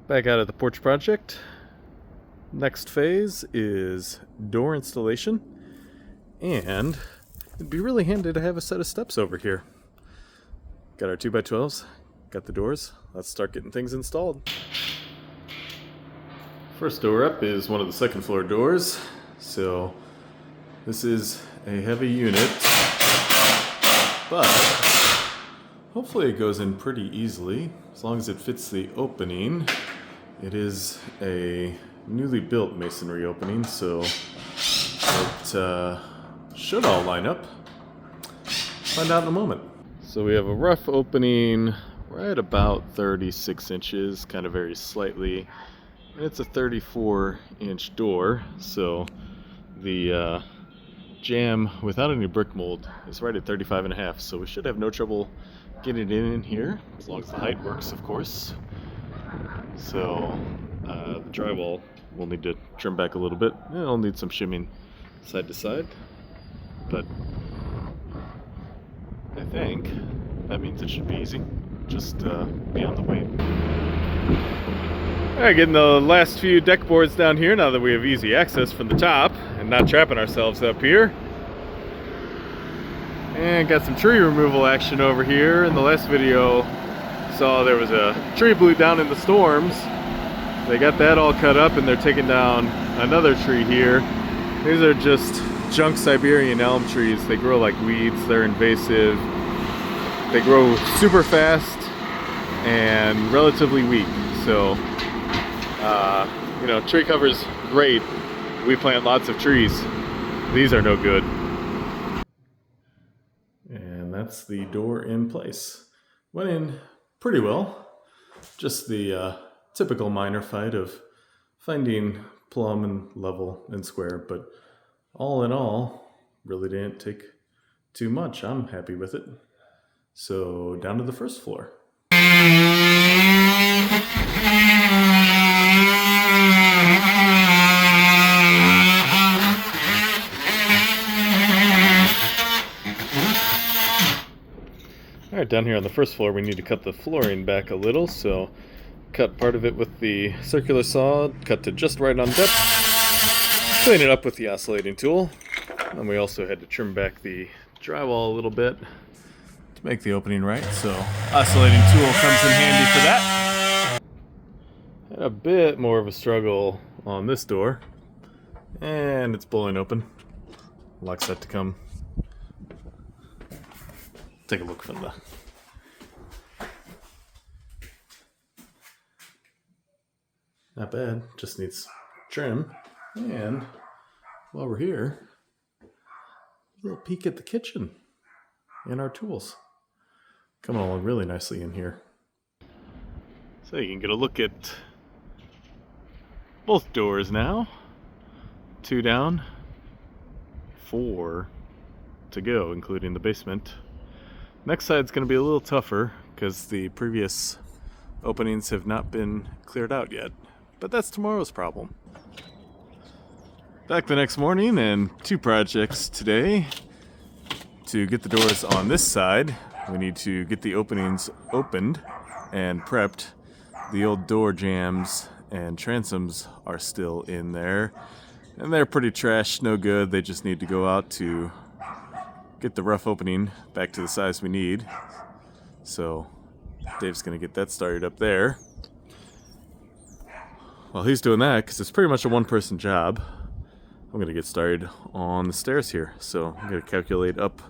Back out of the porch project. Next phase is door installation, and it'd be really handy to have a set of steps over here. Got our 2x12s, got the doors. Let's start getting things installed. First door up is one of the second floor doors. So this is a heavy unit, but hopefully it goes in pretty easily as long as it fits the opening. It is a newly built masonry opening, so it should all line up. Find out in a moment. So we have a rough opening right about 36 inches, kind of varies slightly. And it's a 34-inch door, so the jamb without any brick mold is right at 35.5, so we should have no trouble getting it in here, as long as the height works, of course. So the drywall we'll need to trim back a little bit. It'll need some shimming side to side, but I think that means it should be easy. Just be on the way. Alright, getting the last few deck boards down here now that we have easy access from the top and not trapping ourselves up here. And got some tree removal action over here. In the last video, saw there was a tree blew down in the storms. They got that all cut up and they're taking down another tree here. These are just junk Siberian elm trees. They grow like weeds, they're invasive. They grow super fast and relatively weak. So, you know, tree cover's great. We plant lots of trees. These are no good. And that's the door in place. Went in pretty well. Just the typical minor fight of finding plumb and level and square, but all in all, really didn't take too much. I'm happy with it. So down to the first floor. Alright, down here on the first floor we need to cut the flooring back a little, so cut part of it with the circular saw, cut to just right on depth, clean it up with the oscillating tool, and we also had to trim back the drywall a little bit to make the opening right, so oscillating tool comes in handy for that. Had a bit more of a struggle on this door, and it's blowing open. Lock set to come. Take a look from the not bad, just needs trim. And while we're here, a little peek at the kitchen and our tools. Coming along really nicely in here. So you can get a look at both doors now. 2 down, 4 to go, including the basement. Next side's going to be a little tougher because the previous openings have not been cleared out yet. But that's tomorrow's problem. Back the next morning and 2 projects today. To get the doors on this side, we need to get the openings opened and prepped. The old door jambs and transoms are still in there. And they're pretty trash, no good. They just need to go out to get the rough opening back to the size we need. So Dave's gonna get that started up there. While he's doing that, because it's pretty much a one-person job, I'm gonna get started on the stairs here. So I'm gonna calculate up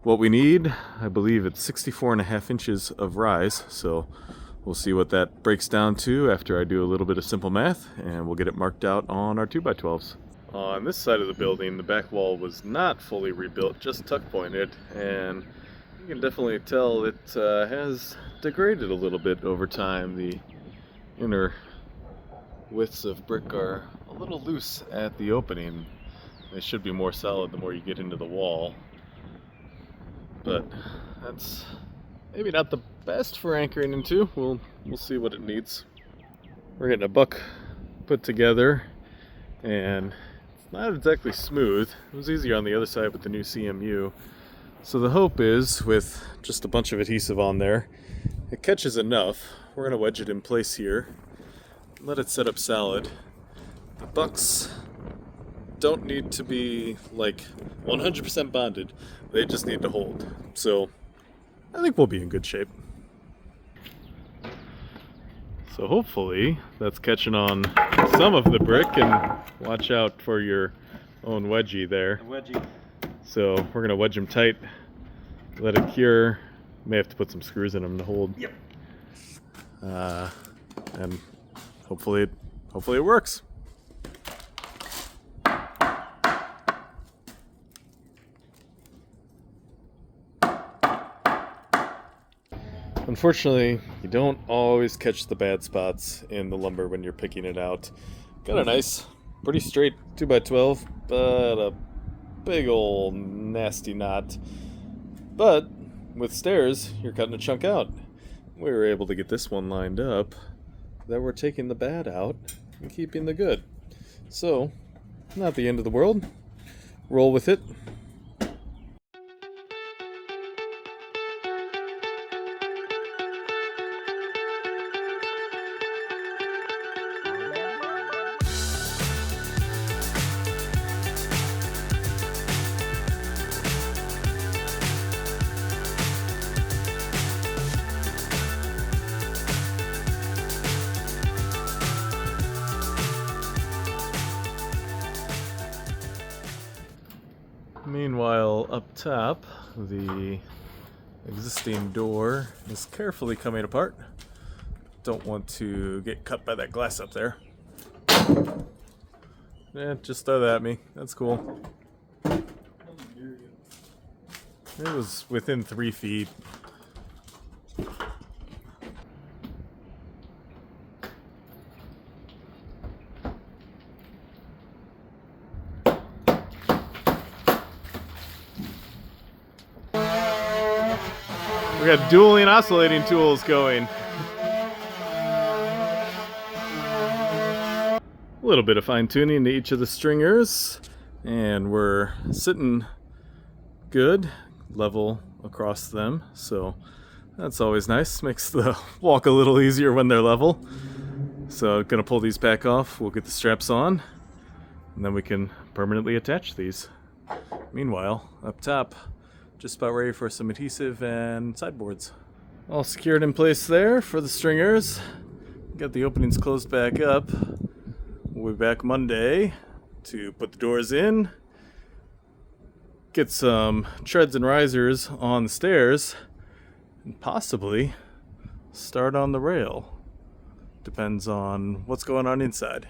what we need. I believe it's 64.5 inches of rise, so we'll see what that breaks down to after I do a little bit of simple math, and we'll get it marked out on our 2x12s. On this side of the building, the back wall was not fully rebuilt, just tuck pointed, and you can definitely tell it has degraded a little bit over time. The inner widths of brick are a little loose at the opening. They should be more solid the more you get into the wall, but that's maybe not the best for anchoring into. We'll see what it needs. We're getting a buck put together, and not exactly smooth. It was easier on the other side with the new CMU. So the hope is, with just a bunch of adhesive on there, it catches enough. We're going to wedge it in place here. let it set up solid. The bucks don't need to be like 100% bonded. They just need to hold. So I think we'll be in good shape. So hopefully that's catching on some of the brick, and watch out for your own wedgie there. So we're gonna wedge them tight, let it cure. May have to put some screws in them to hold. Yep. And hopefully it works. Unfortunately, you don't always catch the bad spots in the lumber when you're picking it out. Got a nice, pretty straight 2x12, but a big old nasty knot. But with stairs, you're cutting a chunk out. We were able to get this one lined up that we're taking the bad out and keeping the good. So, not the end of the world. Roll with it. Meanwhile, up top, the existing door is carefully coming apart. Don't want to get cut by that glass up there. Just throw that at me. That's cool. It was within 3 feet. We got dueling oscillating tools going. A little bit of fine tuning to each of the stringers, and we're sitting good, level across them, so that's always nice. Makes the walk a little easier when they're level. So gonna pull these back off, we'll get the straps on, and then we can permanently attach these. Meanwhile, up top, just about ready for some adhesive and sideboards. All secured in place there for the stringers. Got the openings closed back up. We'll be back Monday to put the doors in, get some treads and risers on the stairs, and possibly start on the rail. Depends on what's going on inside.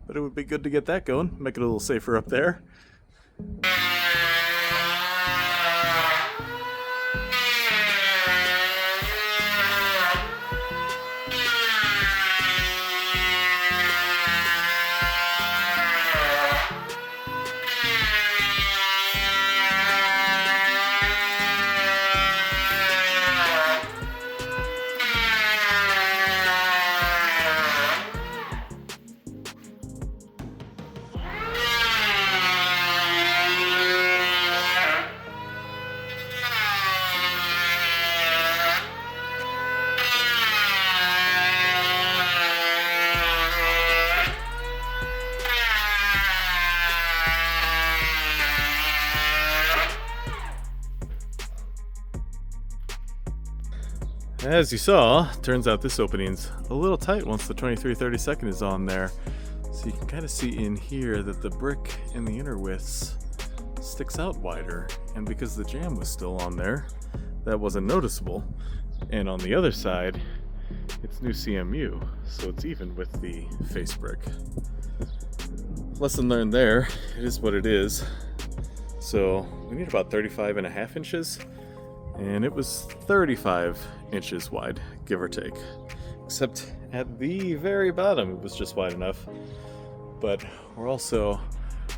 But it would be good to get that going, make it a little safer up there. As you saw, turns out this opening's a little tight once the 23/32 is on there. So you can kind of see in here that the brick in the inner widths sticks out wider. And because the jam was still on there, that wasn't noticeable. And on the other side, it's new CMU, so it's even with the face brick. Lesson learned there, it is what it is. So we need about 35.5 inches. And it was 35 inches wide, give or take. Except at the very bottom, it was just wide enough. But we're also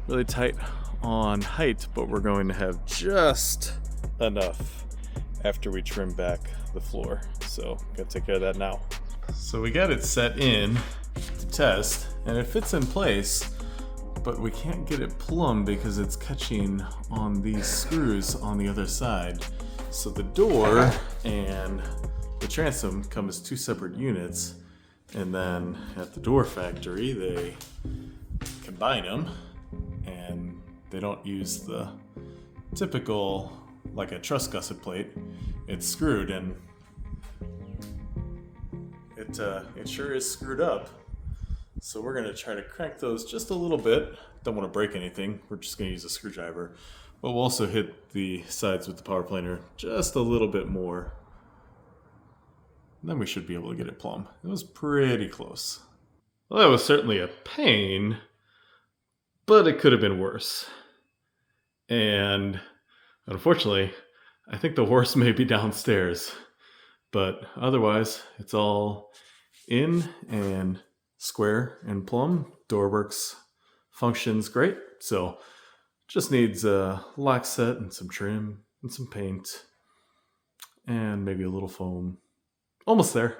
really tight on height, but we're going to have just enough after we trim back the floor. So, gotta take care of that now. So we got it set in to test, and it fits in place, but we can't get it plumb because it's catching on these screws on the other side. So the door and the transom come as two separate units, And then at the door factory, they combine them, and they don't use the typical, like a truss gusset plate. It's screwed, and it sure is screwed up. So we're gonna try to crank those just a little bit. Don't want to break anything. We're just gonna use a screwdriver, but we'll also hit the sides with the power planer just a little bit more. And then we should be able to get it plumb. It was pretty close. Well, that was certainly a pain, but it could have been worse. And unfortunately, I think the worst may be downstairs. But otherwise, it's all in and square and plumb. Door works, functions great. So just needs a lock set and some trim and some paint and maybe a little foam. Almost there.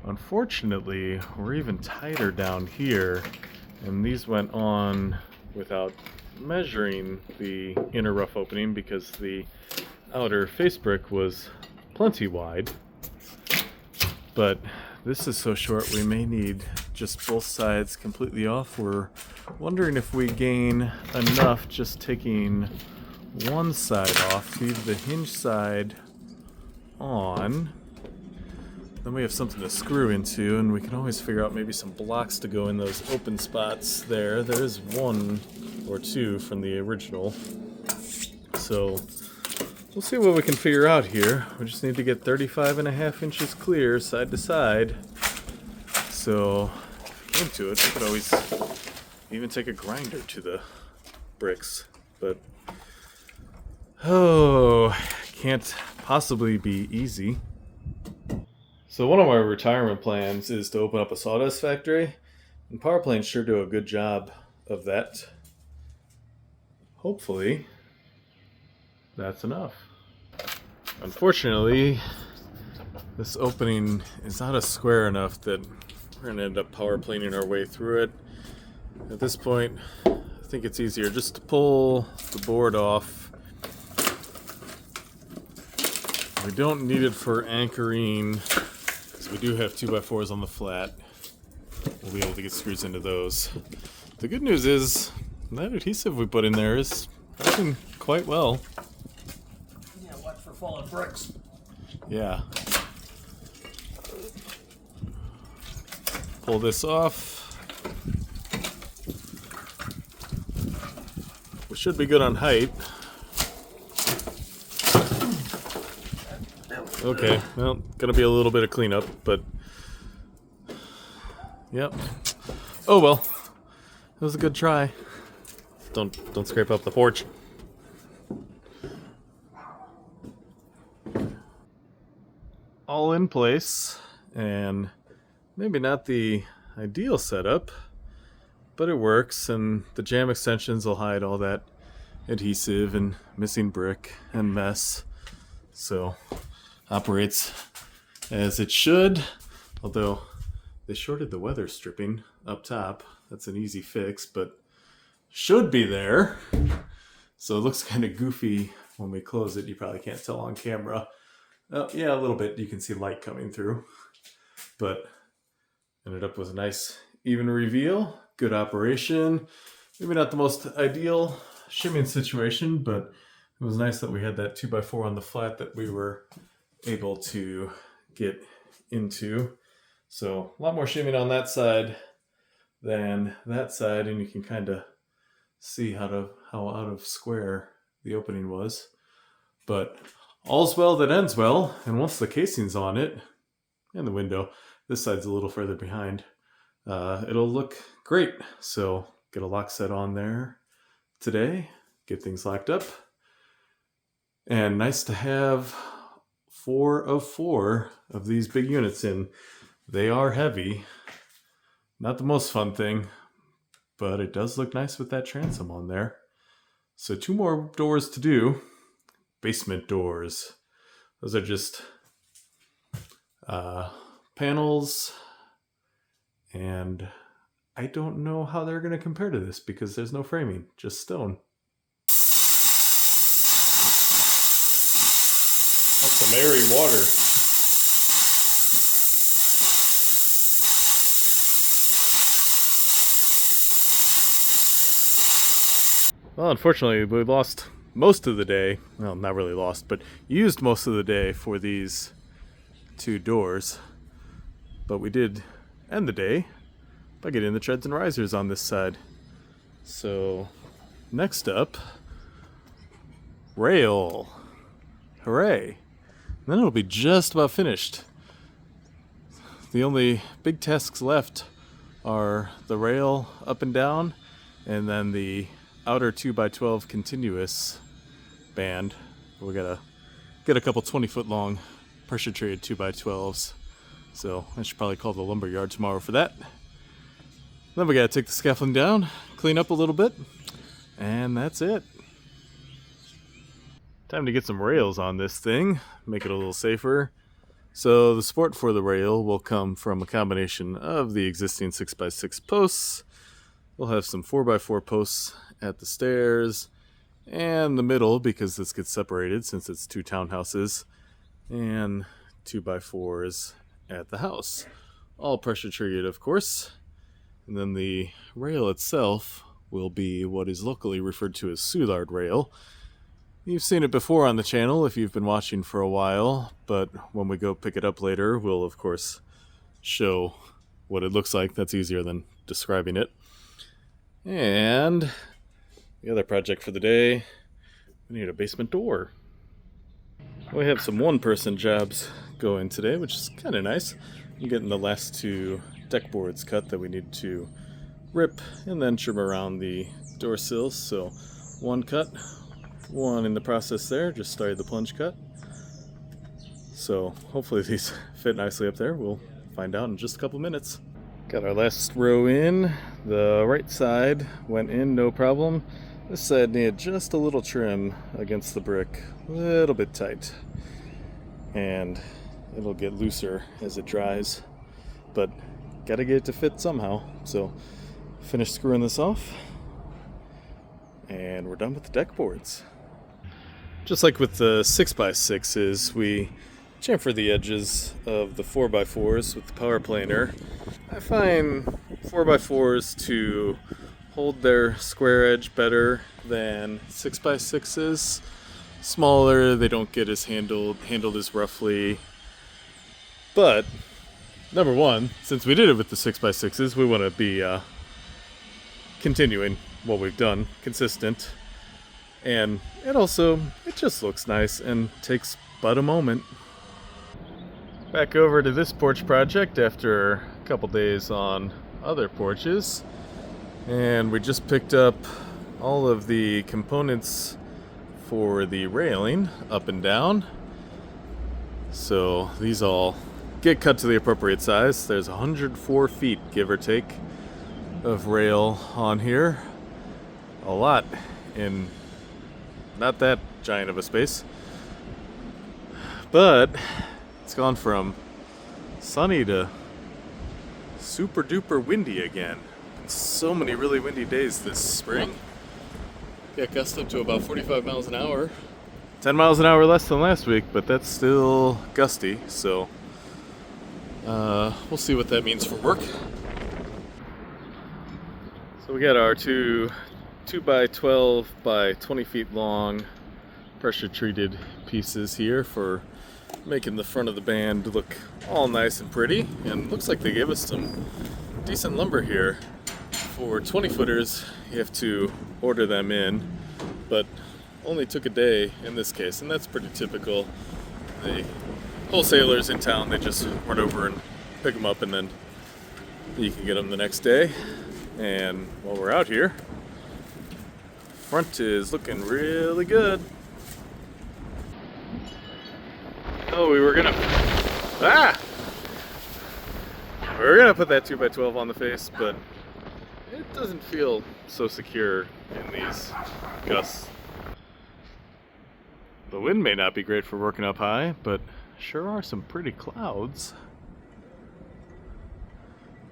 Unfortunately, we're even tighter down here, and these went on without measuring the inner rough opening because the outer face brick was plenty wide. But this is so short we may need just both sides completely off. We're wondering if we gain enough just taking one side off, leave the hinge side on. Then we have something to screw into, and we can always figure out maybe some blocks to go in those open spots there. There is one or two from the original. So we'll see what we can figure out here. We just need to get 35.5 inches clear side to side. So if we came to it, we could always even take a grinder to the bricks. But can't possibly be easy. So one of my retirement plans is to open up a sawdust factory, and power planes sure do a good job of that. Hopefully, that's enough. Unfortunately, this opening is not a square enough that we're going to end up power planing our way through it. At this point, I think it's easier just to pull the board off. We don't need it for anchoring. We do have 2x4s on the flat. We'll be able to get screws into those. The good news is that adhesive we put in there is working quite well. Yeah, watch for falling bricks. Yeah. Pull this off. We should be good on height. Okay, well, gonna be a little bit of cleanup, but yep. Oh well, it was a good try. Don't scrape up the porch. All in place, and maybe not the ideal setup, but it works, and the jam extensions will hide all that adhesive and missing brick and mess. So operates as it should, although they shorted the weather stripping up top. That's an easy fix, but should be there. So it looks kind of goofy when we close it. You probably can't tell on camera. Yeah, a little bit. You can see light coming through, but ended up with a nice even reveal. Good operation. Maybe not the most ideal shimming situation, but it was nice that we had that 2x4 on the flat that we were able to get into. So a lot more shimming on that side than that side, and you can kind of see how out of square the opening was. But all's well that ends well, and once the casing's on it and the window, this side's a little further behind, it'll look great. So get a lock set on there today, get things locked up, and nice to have 4 of 4 of these big units in. They are heavy. Not the most fun thing, but it does look nice with that transom on there. So 2 more doors to do. Basement doors. Those are just panels, and I don't know how they're going to compare to this because there's no framing, just stone. That's some airy water. Well, unfortunately, we lost most of the day. Well, not really lost, but used most of the day for these two doors. But we did end the day by getting the treads and risers on this side. So, next up, rail. Hooray. And then it'll be just about finished. The only big tasks left are the rail up and down, and then the outer 2x12 continuous band. We gotta get a couple 20-foot long pressure treated 2x12s. So I should probably call the lumber yard tomorrow for that. Then we gotta take the scaffolding down, clean up a little bit, and that's it. Time to get some rails on this thing, make it a little safer. So the support for the rail will come from a combination of the existing 6x6 posts. We'll have some 4x4 posts at the stairs and the middle, because this gets separated since it's two townhouses, and 2x4s at the house. All pressure treated, of course. And then the rail itself will be what is locally referred to as Soulard rail. You've seen it before on the channel if you've been watching for a while, but when we go pick it up later, we'll of course show what it looks like. That's easier than describing it. And the other project for the day, we need a basement door. We have some one-person jobs going today, which is kind of nice. I'm getting the last two deck boards cut that we need to rip and then trim around the door sills. So one cut, one in the process there, just started the plunge cut. So hopefully these fit nicely up there. We'll find out in just a couple minutes. Got our last row in. The right side went in no problem. This side needed just a little trim against the brick, a little bit tight. And it'll get looser as it dries, but gotta get it to fit somehow. So finish screwing this off and we're done with the deck boards. Just like with the 6x6s, we chamfer the edges of the 4x4s with the power planer. I find 4x4s to hold their square edge better than 6x6s. Smaller, they don't get as handled as roughly. But number one, since we did it with the 6x6s, we want to be continuing what we've done, consistent. And it just looks nice and takes but a moment. Back over to this porch project after a couple days on other porches. And we just picked up all of the components for the railing up and down. So these all get cut to the appropriate size. There's 104 feet, give or take, of rail on here. A lot in not that giant of a space. But it's gone from sunny to super duper windy again. So many really windy days this spring. Got gusts up to about 45 miles an hour. 10 miles an hour less than last week, but that's still gusty, so we'll see what that means for work. So we got our two 2x12 by 20 feet long pressure treated pieces here for making the front of the band look all nice and pretty, and looks like they gave us some decent lumber here. For 20 footers you have to order them in, but only took a day in this case, and that's pretty typical. The wholesalers in town, they just run over and pick them up, and then you can get them the next day. And while we're out here, front is looking really good. Oh, we were gonna put that 2x12 on the face, but it doesn't feel so secure in these gusts. The wind may not be great for working up high, but sure are some pretty clouds.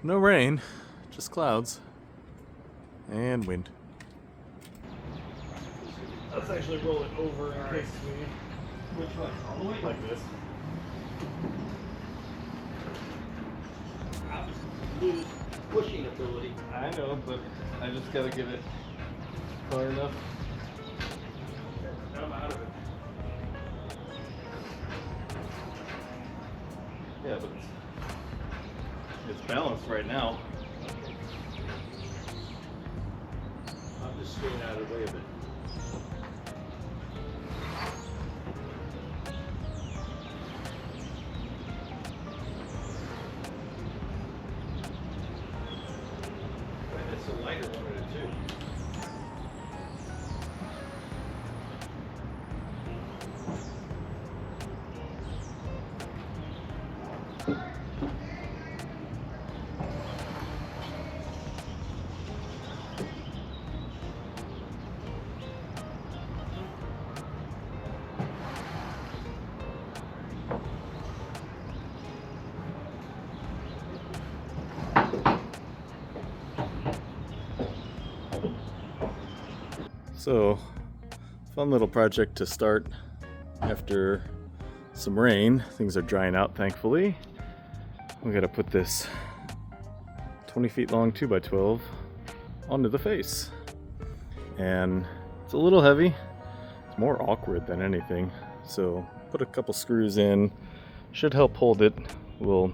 No rain, just clouds and wind. Let's actually roll it over in case we... Which one? All the way? Like this. Obviously, pushing ability. I know, but I just gotta give it Far enough. I'm out of it. Yeah, but it's balanced right now. I'm just staying out of the way of it. It's a lighter one of the two. So, fun little project to start after some rain. Things are drying out, thankfully. We gotta put this 20 feet long 2x12 onto the face. And it's a little heavy. It's more awkward than anything. So, put a couple screws in. Should help hold it. We'll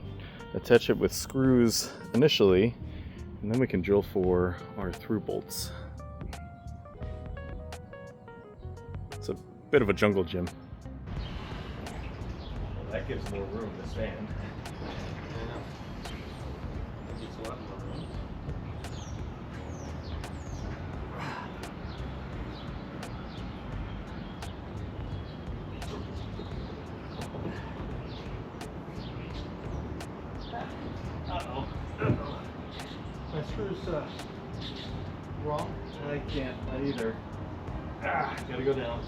attach it with screws initially, and then we can drill for our through bolts. It's a bit of a jungle gym. Well, that gives more room to stand. Yeah. It's a lot more room. My screw's wrong. I can't, not either. Gotta go down.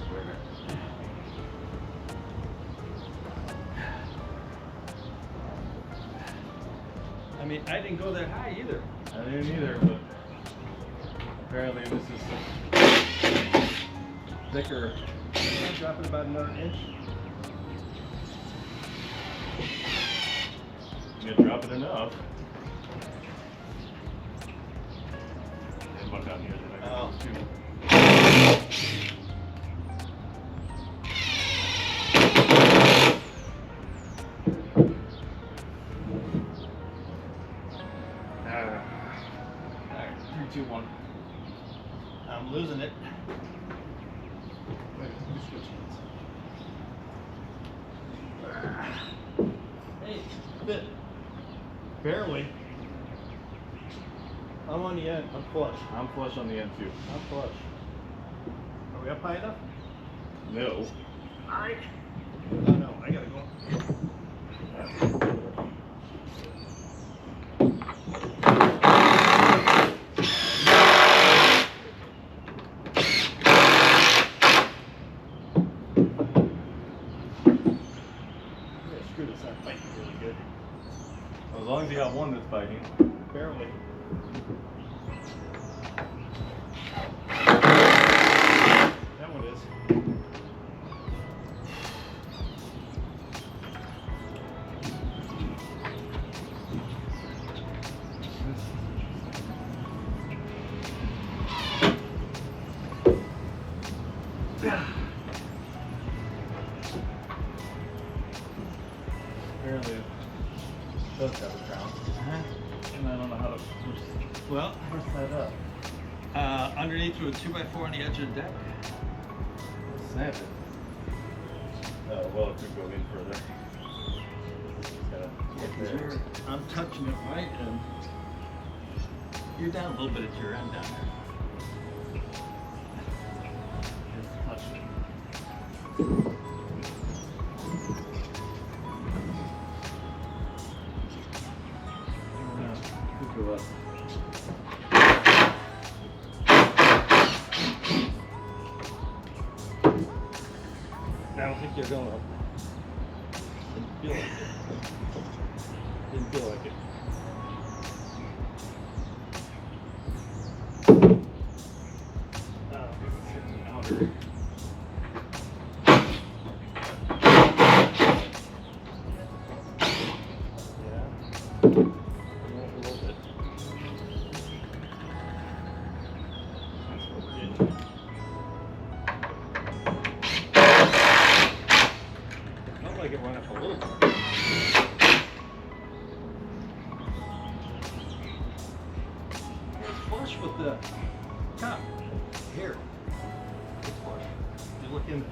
I mean, I didn't go that high either. I didn't either, but apparently this is thicker. I'll drop it about another inch. You gotta drop it enough. And one down here that I Oh. can do. Alright, 3, 2, 1. I'm losing it. Wait, let me switch hands. Hey, fit. Barely. I'm on the end. I'm flush. I'm flush on the end too. I'm flush. Are we up high enough? No. Alright. Oh no, I gotta go. Screw this up. Fighting really good. As long as you got one that's biting. Barely. That one is. Apparently it does have a crown. And I don't know how to Well, push that up. underneath through a 2x4 on the edge of the deck. Snap it. Well, it could go in further. Just gotta get there. I'm touching it right, and you're down a little bit at your end down there. Just touch it. Could go up. I don't think you're going up. Didn't feel like it. Didn't feel like it. It's hitting outer. Yeah. A little bit. That's what we're getting. Porch with the top. Here. It's Porch. You look in.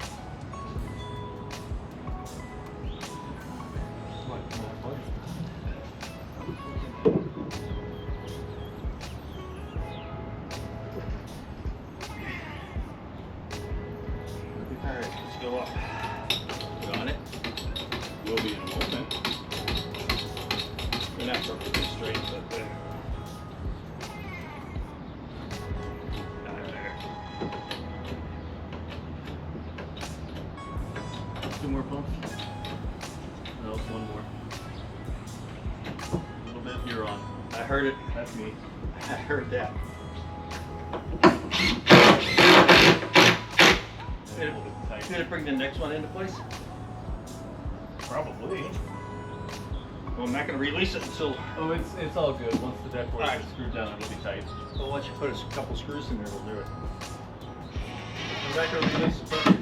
Alright, let's go up. You on it? Will be in a moment. They're not perfectly straight, but they're. Two more pumps? No, one more. A little bit, you're on. I heard it. That's me. I heard that. Gonna bring the next one into place? Probably. Well, I'm not gonna release it until. Oh, it's all good. Once the deck board is screwed down, it'll be tight. Well, once you put a couple screws in there, we'll do it. I'm not gonna release the pressure.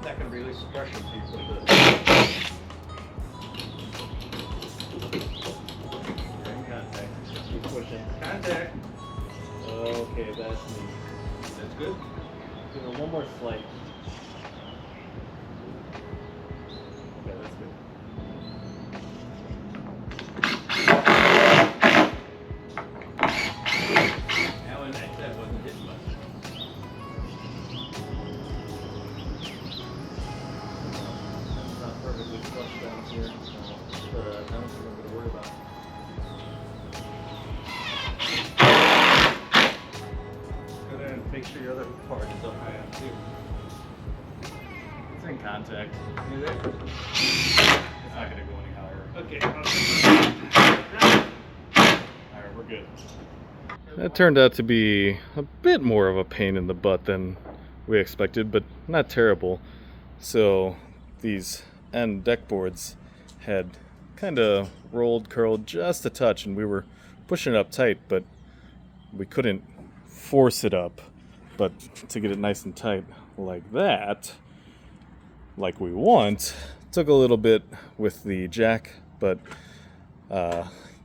Not gonna release the pressure until you put the. You're in contact. Keep pushing. Contact. Okay, that's me. That's good. Give it one more slight. Okay, that's good. Now in that wasn't hitting much. It's not perfectly flush down here, but that's what I'm going to worry about. Go there and make sure your other part is up high up too. It's in contact. You there? It's not going to go any higher. Okay. Alright, we're good. That turned out to be a bit more of a pain in the butt than we expected, but not terrible. So these end deck boards had kind of rolled, curled just a touch, and we were pushing it up tight, but we couldn't force it up. But to get it nice and tight like that, like we want, took a little bit with the jack, but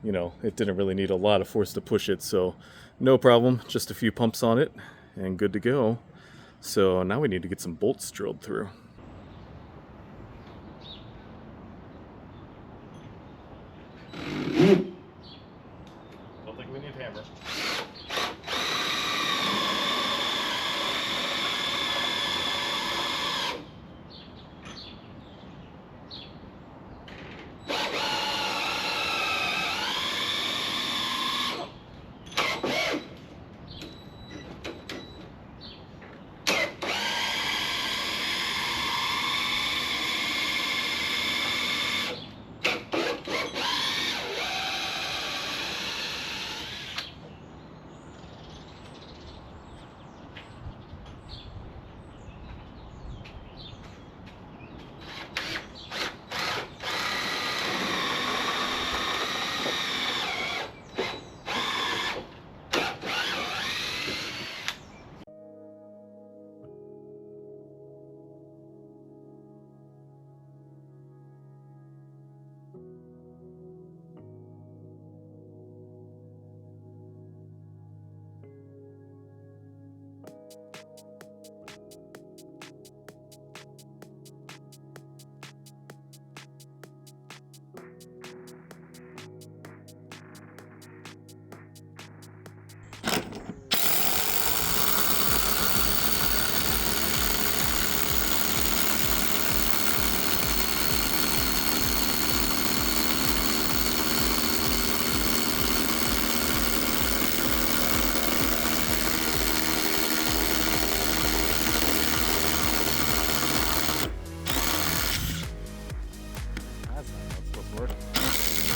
you know, it didn't really need a lot of force to push it, so no problem, just a few pumps on it and good to go. So now we need to get some bolts drilled through. Don't think we need hammer.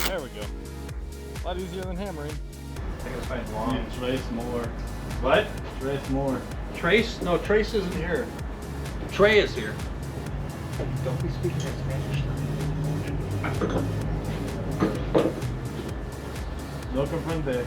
There we go. A lot easier than hammering. I gotta find long. Yeah, trace more. What? Trace more. Trace? No, Trace isn't here. Trey is here. Don't be speaking in Spanish. No comprende.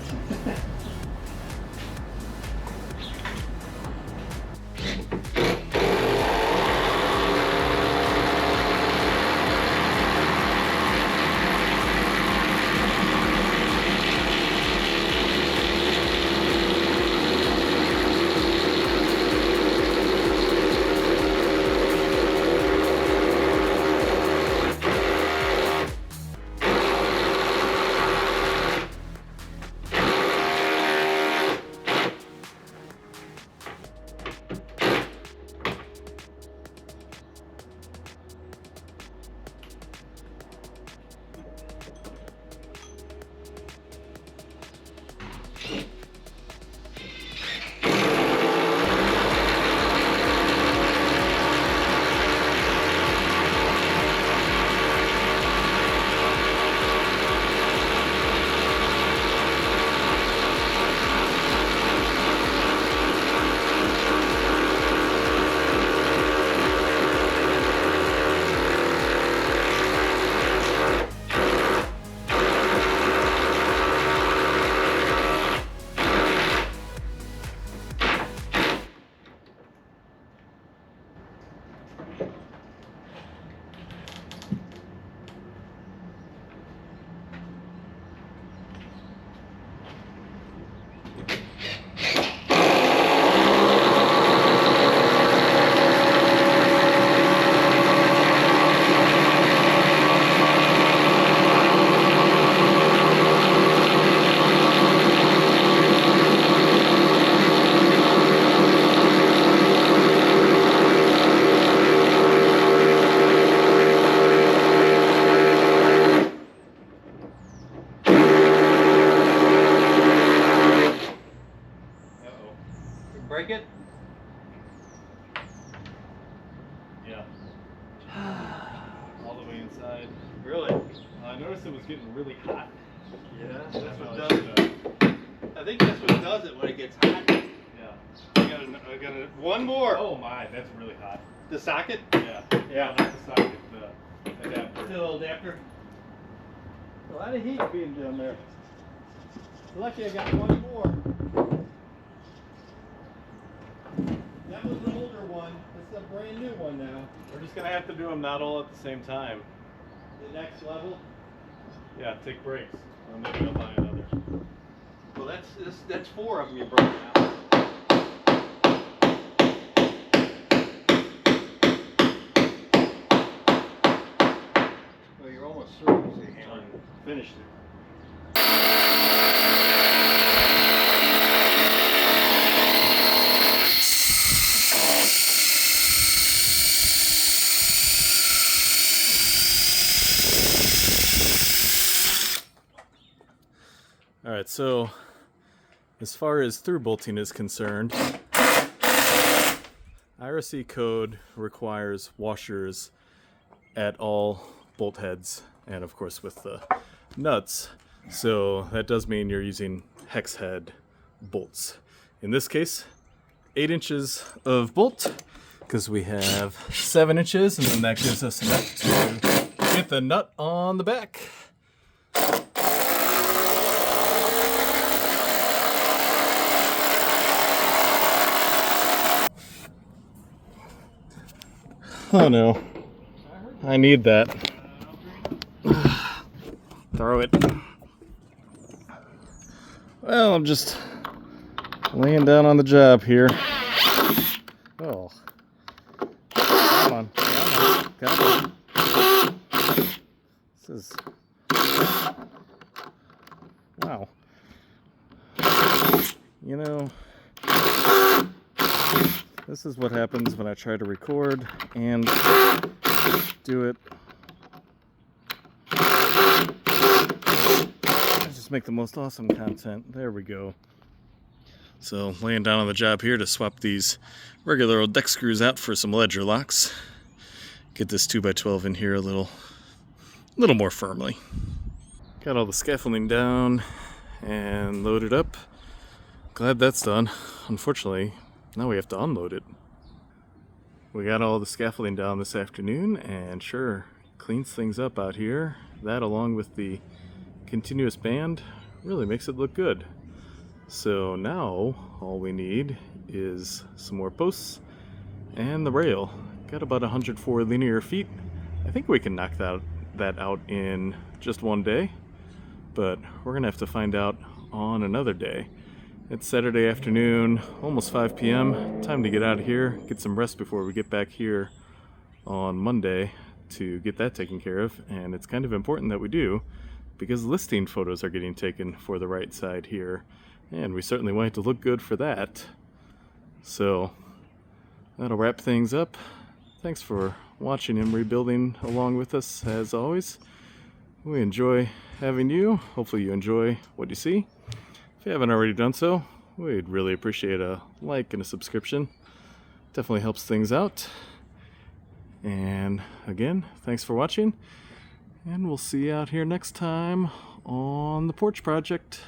break it? Yeah. All the way inside. Really? I noticed it was getting really hot. Yeah, That's that's what what does it. I think that's what does it when it gets hot. Yeah. I got one more. Oh my, that's really hot. The socket? Yeah. Yeah. Not the socket, the adapter. Little adapter. A lot of heat being down there. Lucky I got one more. That was an older one. This is a brand new one now. We're just gonna have to do them not all at the same time. The next level. Yeah, take breaks. Or maybe I'll buy another. Well, that's 4 of them you broke now. Well, you're almost through. See, Hammer finished it. Alright, so as far as through bolting is concerned, IRC code requires washers at all bolt heads and of course with the nuts. So that does mean you're using hex head bolts. In this case, 8 inches of bolt because we have 7 inches, and then that gives us enough to get the nut on the back. Oh no, I need that. Throw it. Well, I'm just laying down on the job here. Oh. Come on. Come on. This is... Wow. You know... This is what happens when I try to record and do it. I just make the most awesome content. There we go. So laying down on the job here to swap these regular old deck screws out for some ledger locks. Get this 2x12 in here a little more firmly. Got all the scaffolding down and loaded up. Glad that's done. Unfortunately, now we have to unload it. We got all the scaffolding down this afternoon, and sure, cleans things up out here. That, along with the continuous band, really makes it look good. So now all we need is some more posts and the rail. Got about 104 linear feet. I think we can knock that out in just one day, but we're gonna have to find out on another day. It's Saturday afternoon, almost 5 p.m. Time to get out of here, get some rest before we get back here on Monday to get that taken care of. And it's kind of important that we do, because listing photos are getting taken for the right side here, and we certainly want it to look good for that. So that'll wrap things up. Thanks for watching and rebuilding along with us as always. We enjoy having you. Hopefully you enjoy what you see. If you haven't already done so, we'd really appreciate a like and a subscription. Definitely helps things out. And again, thanks for watching, and we'll see you out here next time on the Porch Project.